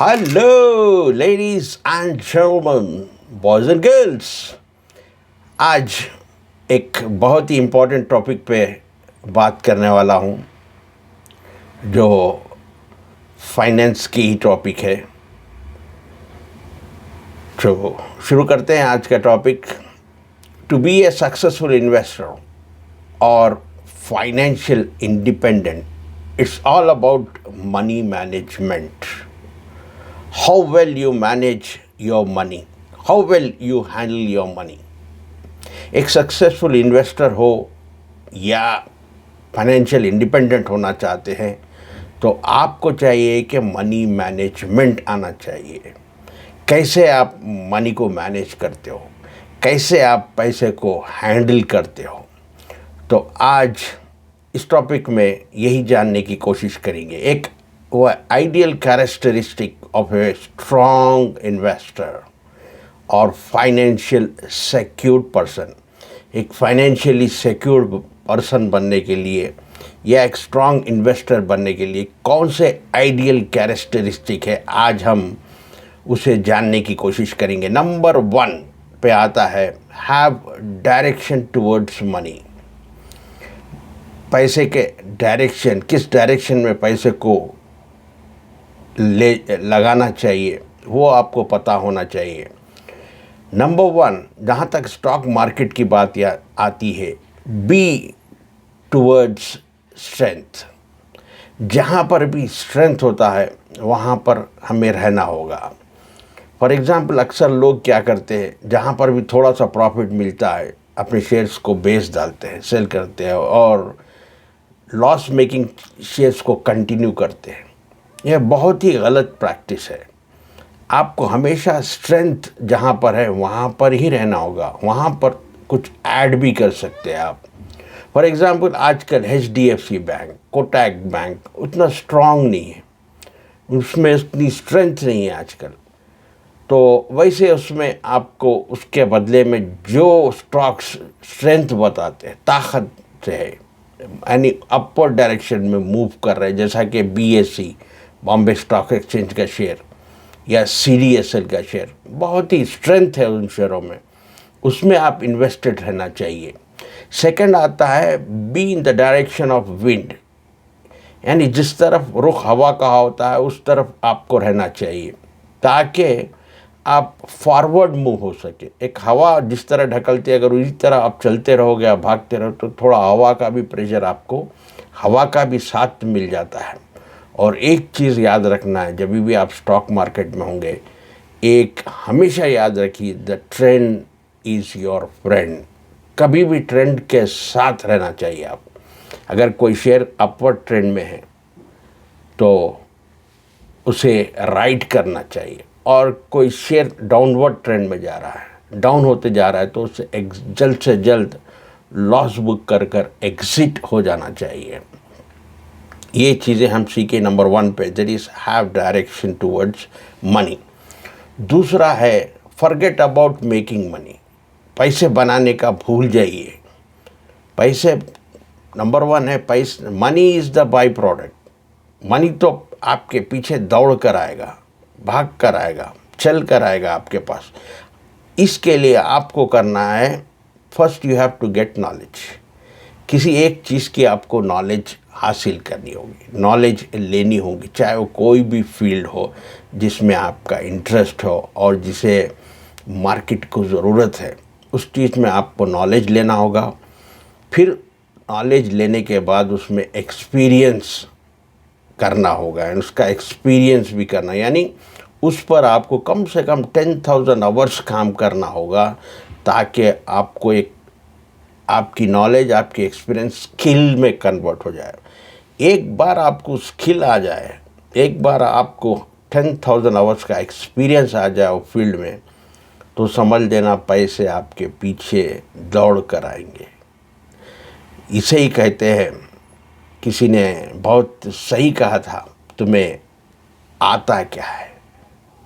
Hello ladies and gentleman, boys and girls. आज एक बहुत ही इम्पोर्टेंट टॉपिक पे बात करने वाला हूँ जो फाइनेंस की ही टॉपिक है। तो शुरू करते हैं आज का topic. To be a successful investor और financial independent, it's all about money management. How well you manage your money, how well you handle your money. एक सक्सेसफुल इन्वेस्टर हो या फाइनेंशियल इंडिपेंडेंट होना चाहते हैं तो आपको चाहिए कि मनी मैनेजमेंट आना चाहिए। कैसे आप मनी को मैनेज करते हो, कैसे आप पैसे को हैंडल करते हो, तो आज इस टॉपिक में यही जानने की कोशिश करेंगे। एक वो ideal characteristic of a strong investor और फाइनेंशियल सिक्योर्ड पर्सन। एक फाइनेंशियली सिक्योर्ड पर्सन बनने के लिए या एक स्ट्रॉन्ग इन्वेस्टर बनने के लिए कौन से आइडियल कैरेक्टरिस्टिक है, आज हम उसे जानने की कोशिश करेंगे। नंबर 1 पे आता है हैव डायरेक्शन टुवर्ड्स मनी। पैसे के डायरेक्शन, किस डायरेक्शन में पैसे को लगाना चाहिए वो आपको पता होना चाहिए। नंबर 1, जहाँ तक स्टॉक मार्केट की बात आती है, बी टुवर्ड्स स्ट्रेंथ। जहाँ पर भी स्ट्रेंथ होता है वहाँ पर हमें रहना होगा। फॉर एग्ज़ाम्पल, अक्सर लोग क्या करते हैं, जहाँ पर भी थोड़ा सा प्रॉफिट मिलता है अपने शेयर्स को बेच डालते हैं, सेल करते हैं और लॉस मेकिंग शेयर्स को कंटिन्यू करते हैं। यह बहुत ही गलत प्रैक्टिस है। आपको हमेशा स्ट्रेंथ जहाँ पर है वहाँ पर ही रहना होगा, वहाँ पर कुछ ऐड भी कर सकते हैं आप। फॉर एग्ज़ाम्पल, आजकल HDFC बैंक, कोटक बैंक उतना स्ट्रॉन्ग नहीं है, उसमें इतनी स्ट्रेंथ नहीं है आजकल। तो वैसे उसमें आपको उसके बदले में जो स्टॉक्स स्ट्रेंथ बताते हैं, ताकत से है, यानी अपवर्ड डायरेक्शन में मूव कर रहे हैं, जैसा कि BSE बॉम्बे स्टॉक एक्सचेंज का शेयर या CDSL का शेयर, बहुत ही स्ट्रेंथ है उन शेयरों में, उसमें आप इन्वेस्टेड रहना चाहिए। सेकंड आता है be in the direction of wind, यानी जिस तरफ रुख हवा का होता है उस तरफ आपको रहना चाहिए ताकि आप फॉरवर्ड मूव हो सके। एक हवा जिस तरह ढकलती है, अगर उसी तरह आप चलते रहोगे, आप भागते रहो, तो थोड़ा हवा का भी प्रेशर, आपको हवा का भी साथ मिल जाता है। और एक चीज़ याद रखना है, जब भी आप स्टॉक मार्केट में होंगे, एक हमेशा याद रखिए, the trend is your friend. कभी भी ट्रेंड के साथ रहना चाहिए आप। अगर कोई शेयर अपवर्ड ट्रेंड में है तो उसे राइड करना चाहिए, और कोई शेयर डाउनवर्ड ट्रेंड में जा रहा है, डाउन होते जा रहा है, तो उसे जल्द से जल्द लॉस बुक कर एग्जिट हो जाना चाहिए। ये चीज़ें हम सीखे नंबर 1 पे, that is have direction towards money. दूसरा है फॉरगेट अबाउट मेकिंग मनी। पैसे बनाने का भूल जाइए। पैसे नंबर 1 है, पैसे, money is the by product. Money तो आपके पीछे दौड़ कर आएगा, भाग कर आएगा, चल कर आएगा आपके पास। इसके लिए आपको करना है, first you have to get knowledge. किसी एक चीज़ की आपको नॉलेज हासिल करनी होगी, नॉलेज लेनी होगी, चाहे वो कोई भी फील्ड हो जिसमें आपका इंटरेस्ट हो और जिसे मार्केट को ज़रूरत है, उस चीज़ में आपको नॉलेज लेना होगा। फिर नॉलेज लेने के बाद उसमें एक्सपीरियंस करना होगा, एंड उसका एक्सपीरियंस भी करना, यानी उस पर आपको कम से कम 10,000 आवर्स काम करना होगा ताकि आपको आपकी नॉलेज, आपकी एक्सपीरियंस स्किल में कन्वर्ट हो जाए। एक बार आपको स्किल आ जाए, एक बार आपको 10,000 आवर्स का एक्सपीरियंस आ जाए वो फील्ड में, तो समझ लेना पैसे आपके पीछे दौड़ कर आएंगे। इसे ही कहते हैं, किसी ने बहुत सही कहा था, तुम्हें आता क्या है,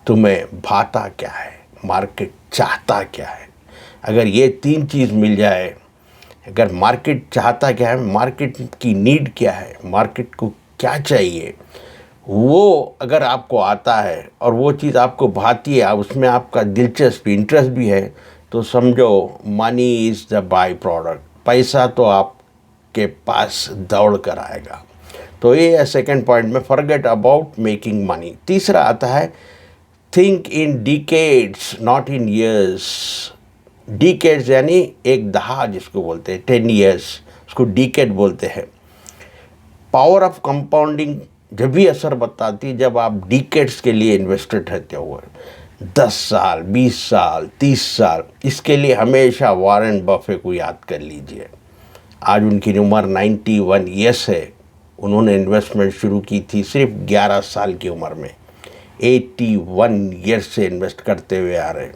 तुम्हें भाता क्या है, मार्केट चाहता क्या है। अगर ये 3 चीज़ मिल जाए, अगर मार्केट चाहता क्या है, मार्केट की नीड क्या है, मार्केट को क्या चाहिए, वो अगर आपको आता है और वो चीज़ आपको भाती है, उसमें आपका दिलचस्पी इंटरेस्ट भी है, तो समझो money is the by product, पैसा तो आपके पास दौड़ कर आएगा। तो ये है सेकंड पॉइंट में, फॉरगेट अबाउट मेकिंग मनी। तीसरा आता है think in decades not in years. Decades यानी एक दहा जिसको बोलते हैं, 10 ईयर्स, उसको डिकेड बोलते हैं। पावर ऑफ कंपाउंडिंग जब भी असर बताती है जब आप डिकेड्स के लिए इन्वेस्टेड रहते हो, 10 साल, 20 साल, 30 साल। इसके लिए हमेशा वॉरेन बफे को याद कर लीजिए। आज उनकी उम्र 91 ईयर्स है। उन्होंने इन्वेस्टमेंट शुरू की थी सिर्फ 11 साल की उम्र में। 81 ईयर्स से इन्वेस्ट करते हुए आ रहे।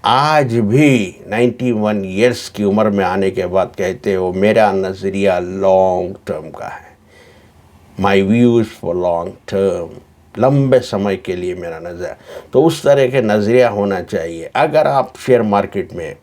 आज भी 91 ईयर्स की उम्र में आने के बाद कहते हो मेरा नज़रिया लॉन्ग टर्म का है, माई व्यूज़ फॉर लॉन्ग टर्म, लंबे समय के लिए मेरा नज़रिया। तो उस तरह के नज़रिया होना चाहिए। अगर आप शेयर मार्केट में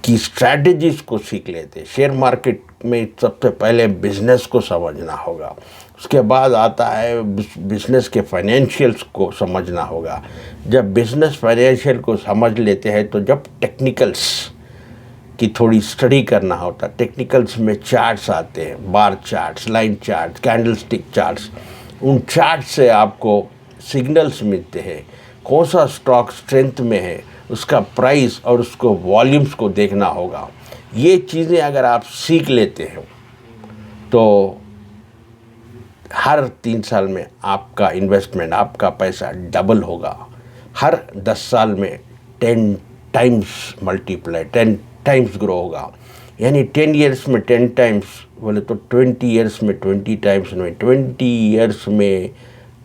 की स्ट्रैटेजीज को सीख लेते, शेयर मार्केट में सबसे पहले बिजनेस को समझना होगा, उसके बाद आता है बिजनेस के फाइनेंशियल्स को समझना होगा। जब बिजनेस फाइनेंशियल को समझ लेते हैं तो जब टेक्निकल्स की थोड़ी स्टडी करना होता, टेक्निकल्स में चार्ट्स आते हैं, bar charts, line charts, candlestick charts. उन चार्ट से आपको सिग्नल्स मिलते हैं कौन सा स्टॉक स्ट्रेंथ में है, उसका प्राइस और उसको वॉल्यूम्स को देखना होगा। ये चीज़ें अगर आप सीख लेते हो तो हर 3 साल में आपका इन्वेस्टमेंट, आपका पैसा डबल होगा। हर 10 साल में 10 टाइम्स मल्टीप्लाई, 10 टाइम्स ग्रो होगा। यानी 10 ईयर्स में 10 टाइम्स बोले तो 20 ईयर्स में 20 टाइम्स में 20 ईयर्स में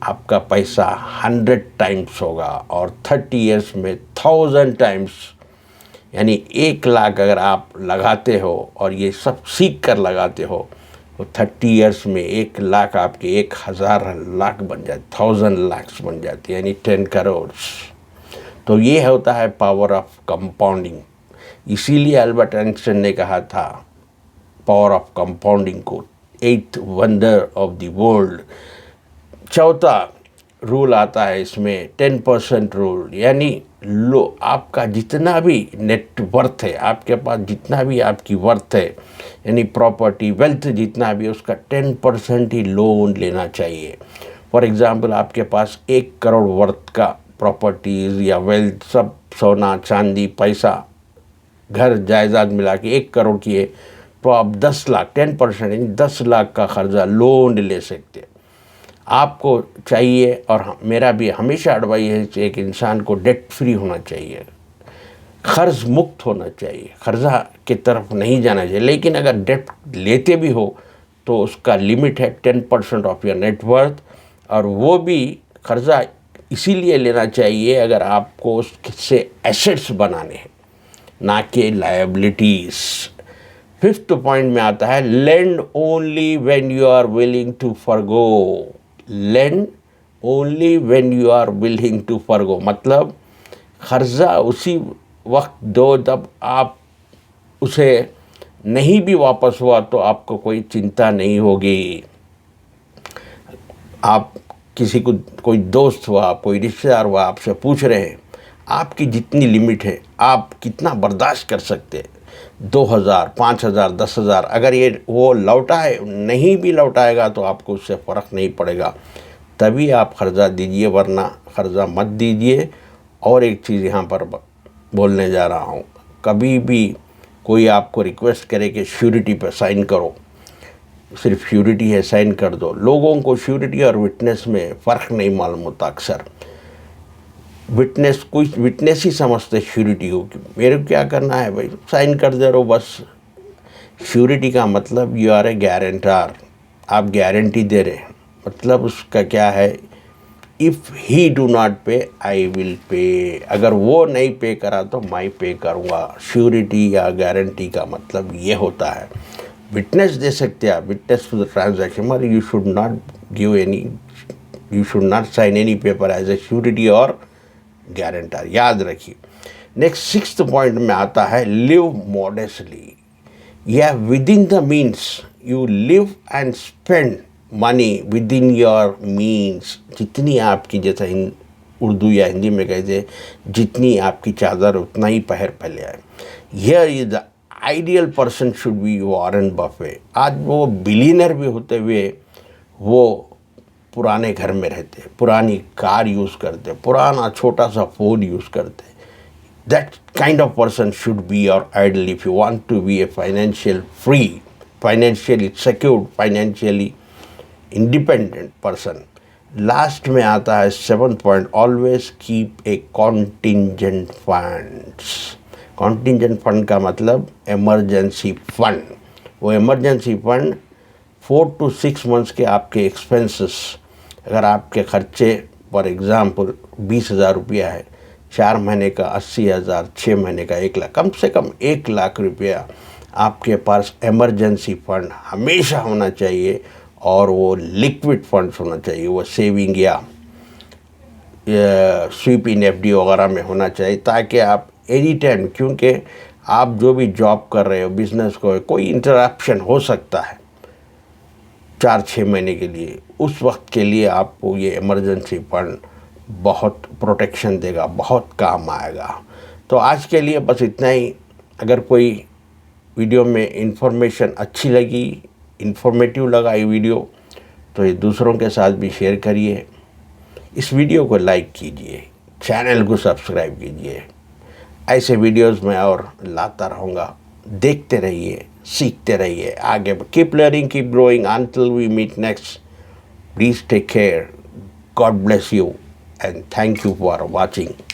आपका पैसा 100 टाइम्स होगा और 30 ईयर्स में 1000 टाइम्स। यानी 1 लाख अगर आप लगाते हो और ये सब सीख कर लगाते हो तो 30 ईयर्स में 1 लाख आपके 1000 लाख बन जाते, 1000 लाख्स बन जाती है, यानी 10 करोड़। तो ये होता है पावर ऑफ कंपाउंडिंग। इसीलिए अल्बर्ट आइंस्टाइन ने कहा था पावर ऑफ कंपाउंडिंग को 8th wonder of the world. चौथा रूल आता है इसमें 10% रूल, यानी लो आपका जितना भी नेटवर्थ है, आपके पास जितना भी आपकी वर्थ है, यानी प्रॉपर्टी वेल्थ जितना भी, उसका 10% ही लोन लेना चाहिए। फॉर एग्ज़ाम्पल आपके पास 1 करोड़ वर्थ का प्रॉपर्टीज़ या वेल्थ, सब सोना चांदी पैसा घर जायदाद मिला के 1 करोड़ की है, तो आप 10 लाख 10% यानी 10 लाख का कर्जा लोन ले सकते। आपको चाहिए और मेरा भी हमेशा एडवाइस है कि एक इंसान को डेट फ्री होना चाहिए, कर्ज मुक्त होना चाहिए, कर्जा की तरफ नहीं जाना चाहिए। लेकिन अगर डेट लेते भी हो तो उसका लिमिट है 10% ऑफ योर नेटवर्थ, और वो भी कर्जा इसीलिए लेना चाहिए अगर आपको उससे एसेट्स बनाने हैं, ना कि लायबिलिटीज़। 5th पॉइंट में आता है lend only when you are willing to forgo. Lend only when you are willing to forgo, मतलब कर्जा उसी वक्त दो जब आप उसे नहीं भी वापस हुआ तो आपको कोई चिंता नहीं होगी। आप किसी को, कोई दोस्त हुआ, कोई रिश्तेदार हुआ, आपसे पूछ रहे हैं आपकी जितनी लिमिट है आप कितना बर्दाश्त कर सकते हैं, 2000, 5000, 10,000, अगर ये वो लौटाए नहीं भी लौटाएगा तो आपको उससे फ़र्क नहीं पड़ेगा, तभी आप कर्जा दीजिए, वरना कर्जा मत दीजिए। और एक चीज़ यहाँ पर बोलने जा रहा हूँ, कभी भी कोई आपको रिक्वेस्ट करे कि श्योरिटी पर साइन करो, सिर्फ श्योरिटी है साइन कर दो। लोगों को श्योरिटी और विटनेस में फ़र्क नहीं मालूम होता। अक्सर विटनेस, कुछ विटनेस ही समझते श्योरिटी हो कि मेरे को क्या करना है भाई, साइन कर दे रहो बस। श्योरिटी का मतलब यू आर ए गारंटर, आप गारंटी दे रहे हैं, मतलब उसका क्या है, इफ़ ही डू नॉट पे आई विल पे, अगर वो नहीं पे करा तो मैं पे करूँगा। श्योरिटी या गारंटी का मतलब ये होता है। विटनेस दे सकते हैं आप, विटनेस फॉर द ट्रांजैक्शन, मगर you should not give any, you should not sign any paper as a surety और गारंटर, याद रखिए। नेक्स्ट 6th पॉइंट में आता है लिव मॉडेस्टली, या within the means you live and spend money within your means, जितनी आपकी, जैसा उर्दू या हिंदी में कहते, जितनी आपकी चादर उतना ही पैर फैले आए। Here is the ideal person should B Warren Buffett. आज वो बिलियनर भी होते हुए वो पुराने घर में रहते, पुरानी कार यूज़ करते, पुराना छोटा सा फ़ोन यूज़ करते। That kind of person should be your idol if you want to be a financial free, financially secured, financially independent person. Last में आता है 7th point, always keep a contingent funds. Contingent fund का मतलब emergency fund. वो emergency fund 4 to 6 months के आपके expenses, अगर आपके खर्चे फॉर एग्ज़ाम्पल 20,000 रुपया है, 4 महीने का 80,000, 6 महीने का 1 लाख, कम से कम 1 लाख रुपया आपके पास इमरजेंसी फंड हमेशा होना चाहिए। और वो लिक्विड फंड्स होना चाहिए, वो सेविंग या स्वीप इन FD वगैरह में होना चाहिए, ताकि आप एनी टाइम, क्योंकि आप जो भी जॉब कर रहे हो, बिजनेस को कोई इंटरप्शन हो सकता है 4-6 महीने के लिए, उस वक्त के लिए आपको ये इमरजेंसी फंड बहुत प्रोटेक्शन देगा, बहुत काम आएगा। तो आज के लिए बस इतना ही। अगर कोई वीडियो में इंफॉर्मेशन अच्छी लगी, इंफॉर्मेटिव लगा ये वीडियो, तो ये दूसरों के साथ भी शेयर करिए। इस वीडियो को लाइक कीजिए, चैनल को सब्सक्राइब कीजिए। ऐसे वीडियोस में और लाता रहूँगा। देखते रहिए, सीखते रहिए, आगे keep learning, keep growing until we meet next. Please take care. God bless you and thank you for watching.